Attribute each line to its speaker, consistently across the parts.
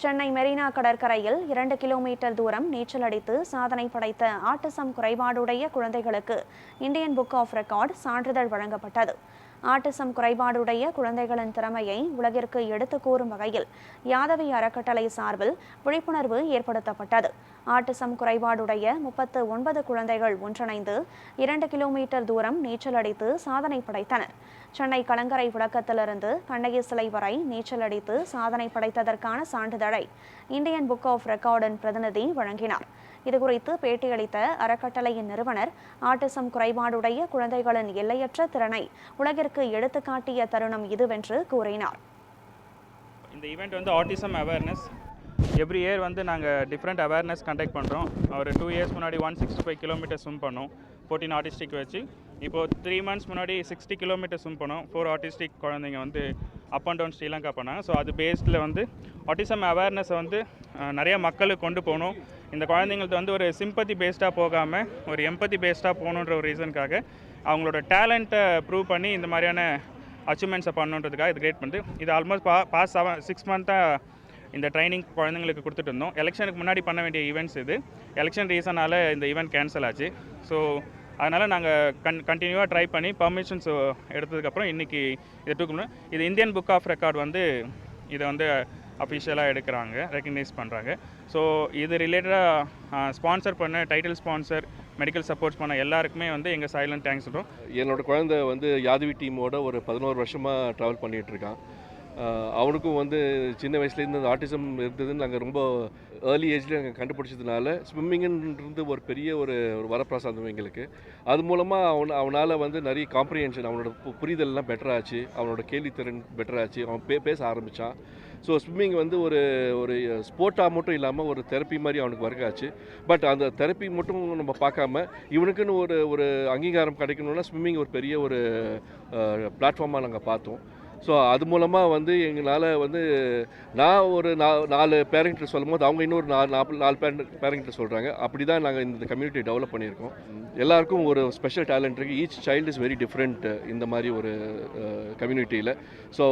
Speaker 1: சென்னை மெரினா கடற்கரையில் 2 கிலோமீட்டர் தூரம் நீச்சல் அடித்து சாதனை படைத்த ஆட்டிசம் குறைபாடுடைய குழந்தைகளுக்கு இந்தியன் புக் ஆஃப் ரெக்கார்ட் சான்றிதழ் வழங்கப்பட்டது. ஆட்டிசம் குறைபாடுடைய குழந்தைகளின் திறமையை உலகிற்கு எடுத்துக் கூறும் வகையில் யாதவி அறக்கட்டளை சார்பில் விழிப்புணர்வு ஏற்படுத்தப்பட்டது. ஆட்டிசம் குறைபாடுடைய 39 குழந்தைகள் ஒன்றிணைந்து 2 கிலோமீட்டர் தூரம் நீச்சல் அடித்து சாதனை படைத்தனர். சென்னை கலங்கரை விளக்கத்திலிருந்து கண்ணகி சிலை வரை நீச்சல் அடித்து சாதனை படைத்ததற்கான சான்றிதழை இந்தியன் புக் ஆஃப் ரெக்கார்டின் பிரதிநிதி வழங்கினார். இதுகுறித்து பேட்டியளித்த அறக்கட்டளையின் நிறுவனர், ஆட்டிசம் குறைபாடுடைய குழந்தைகளின் எல்லையற்ற திறனை உலகிற்கு எடுத்துக்காட்டிய தருணம் இதுவென்று கூறினார்.
Speaker 2: இந்த ஈவெண்ட் வந்து ஆட்டிசம் அவேர்னஸ். எவ்ரி இயர் வந்து நாங்கள் டிஃப்ரெண்ட் அவேர்னஸ் கண்டக்ட் பண்ணுறோம். ஒரு 2 இயர்ஸ் முன்னாடி 165 கிலோமீட்டர் ஸ்விம் பண்ணோம் 14 ஆர்டிஸ்டிக் வச்சு. இப்போது 3 months முன்னாடி 60 கிலோமீட்டர் ஸ்விம் பண்ணோம். 4 ஆர்டிஸ்டிக் குழந்தைங்க வந்து அப் அண்ட் டவுன் ஸ்ரீலங்கா பண்ணாங்க. ஸோ அது பேஸ்டில் வந்து ஆட்டிசம் அவேர்னஸை வந்து நிறைய மக்களுக்கு கொண்டு போகணும். இந்த குழந்தைங்கள்ட்ட வந்து ஒரு சிம்பத்தி பேஸ்டாக போகாமல் ஒரு எம்பத்தி பேஸ்டாக போகணுன்ற ஒரு ரீசனுக்காக அவங்களோட டேலண்ட்டை ப்ரூவ் பண்ணி இந்த மாதிரியான அச்சீவ்மெண்ட்ஸை பண்ணணுன்றதுக்காக இது கிரியேட் பண்ணுது. இது ஆல்மோஸ்ட் பாஸ்ட் 6 months இந்த ட்ரைனிங் குழந்தைங்களுக்கு கொடுத்துட்டு இருந்தோம். எலெக்ஷனுக்கு முன்னாடி பண்ண வேண்டிய ஈவெண்ட்ஸ் இது. எலெக்ஷன் ரீசனால் இந்த ஈவெண்ட் கேன்சல் ஆச்சு. ஸோ அதனால் நாங்கள் கண்டினியூவாக ட்ரை பண்ணி பர்மிஷன்ஸ் எடுத்ததுக்கப்புறம் இன்றைக்கி இதை தூக்கணும். இது இந்தியன் புக் ஆஃப் ரெக்கார்ட் வந்து இதை வந்து அஃபிஷியலாக எடுக்கிறாங்க, ரெக்கக்னைஸ் பண்ணுறாங்க. ஸோ இது ரிலேட்டடாக ஸ்பான்சர் பண்ண டைட்டில் ஸ்பான்சர், மெடிக்கல் சப்போர்ட்ஸ் பண்ண எல்லாருக்குமே வந்து எங்கள் சைலண்ட் தேங்க்ஸ் சொல்கிறோம்.
Speaker 3: என்னோடய குழந்தை வந்து யாதவி டீமோட ஒரு 11 வருஷமாக ட்ராவல் பண்ணிகிட்ருக்கான். அவனுக்கும் வந்து சின்ன வயசுலேருந்து அந்த ஆட்டிசம் இருந்ததுன்னு நாங்கள் ரொம்ப ஏர்லி ஏஜ்லேயே நாங்கள் கண்டுபிடிச்சதுனால ஸ்விம்மிங்குன்றது ஒரு பெரிய ஒரு வரப்பிரசாதம் எங்களுக்கு. அது மூலமாக அவனால் வந்து நிறைய காம்ப்ரிஹென்ஷன், அவனோட புரிதல்லாம் பெட்டராச்சு, அவனோட கேள்வித்திறன் பெட்டராச்சு, அவன் பேச ஆரம்பித்தான். ஸோ ஸ்விம்மிங் வந்து ஒரு ஸ்போர்ட்டாக மட்டும் இல்லாமல் ஒரு தெரப்பி மாதிரி அவனுக்கு ஒர்க் ஆச்சு. பட் அந்த தெரப்பி மட்டும் நம்ம பார்க்காம இவனுக்குன்னு ஒரு அங்கீகாரம் கிடைக்கணுன்னா ஸ்விம்மிங் ஒரு பெரிய ஒரு பிளாட்ஃபார்மாக நாங்கள் பார்த்தோம். ஸோ அது மூலமாக வந்து எங்களால் வந்து நான் ஒரு 4 பேரண்ட்டு சொல்லும் போது அவங்க இன்னொரு 4 பேரண்ட்டு சொல்கிறாங்க. அப்படி தான் நாங்கள் இந்த கம்யூனிட்டி டெவலப் பண்ணியிருக்கோம். எல்லாருக்கும் ஒரு ஸ்பெஷல் டேலண்ட் இருக்குது. Each child is very different இந்த மாதிரி ஒரு கம்யூனிட்டியில். ஸோ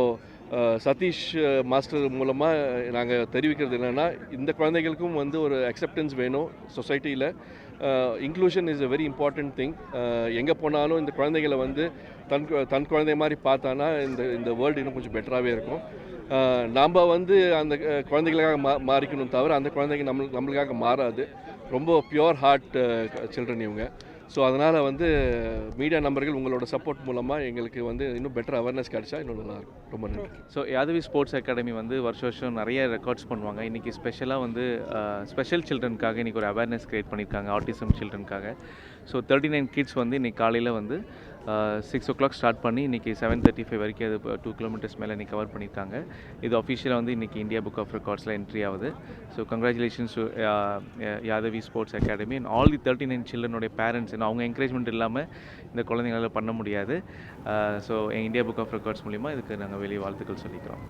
Speaker 3: சதீஷ் மாஸ்டர் மூலமாக நாங்கள் தெரிவிக்கிறது என்னென்னா, இந்த குழந்தைகளுக்கும் வந்து ஒரு அக்செப்டன்ஸ் வேணும் சொசைட்டியில். Inclusion is a very important thing. எங்கே போனாலும் இந்த குழந்தைகளை வந்து தன் குழந்தை மாதிரி பார்த்தானா இந்த வேர்ல்டு இன்னும் கொஞ்சம் பெட்டராகவே இருக்கும். நாம் வந்து அந்த குழந்தைகளுக்காக மாறிக்கணும் தவிர அந்த குழந்தைங்க நம்மளுக்காக மாறாது. ரொம்ப பியோர் ஹார்ட் சில்ட்ரன் இவங்க. ஸோ அதனால் வந்து மீடியா நம்பர்கள் உங்களோட சப்போர்ட் மூலமாக எங்களுக்கு வந்து இன்னும் பெட்டர் அவேர்னஸ் கிடைச்சா இன்னும் நல்லாயிருக்கும். ரொம்ப நன்றி.
Speaker 4: ஸோ யாதவி ஸ்போர்ட்ஸ் அகாடமி வந்து வருஷம் நிறைய ரெக்கார்ட்ஸ் பண்ணுவாங்க. இன்றைக்கி ஸ்பெஷலாக வந்து ஸ்பெஷல் சில்ட்ரனுக்காக இன்றைக்கி ஒரு அவேர்னஸ் க்ரியேட் பண்ணியிருக்காங்க ஆட்டிசம் சில்ட்ரனுக்காக. ஸோ 39 கிட்ஸ் வந்து இன்றைக்கி காலையில் வந்து 6 o'clock ஸ்டார்ட் பண்ணி இன்றைக்கி 7:35 வரைக்கும் அது 2 கிலோமீட்டர்ஸ் மேலே இன்றைக்கி கவர் பண்ணியிருக்காங்க. இது அஃபிஷியலாக வந்து இன்றைக்கி இந்தியா புக் ஆஃப் ரெக்கார்ட்ஸில் என்ட்ரி ஆகுது. So congratulations to Yadavi sports academy and all the 39 சில்ட்ரனுடைய பேரண்ட்ஸ். அவங்க என்கரேஜ்மெண்ட் இல்லாமல் இந்த குழந்தைங்களால் பண்ண முடியாது. So India book of records மூலிமா இதுக்கு நாங்கள் வெளியே வாழ்த்துக்கள் சொல்லிக்கிறோம்.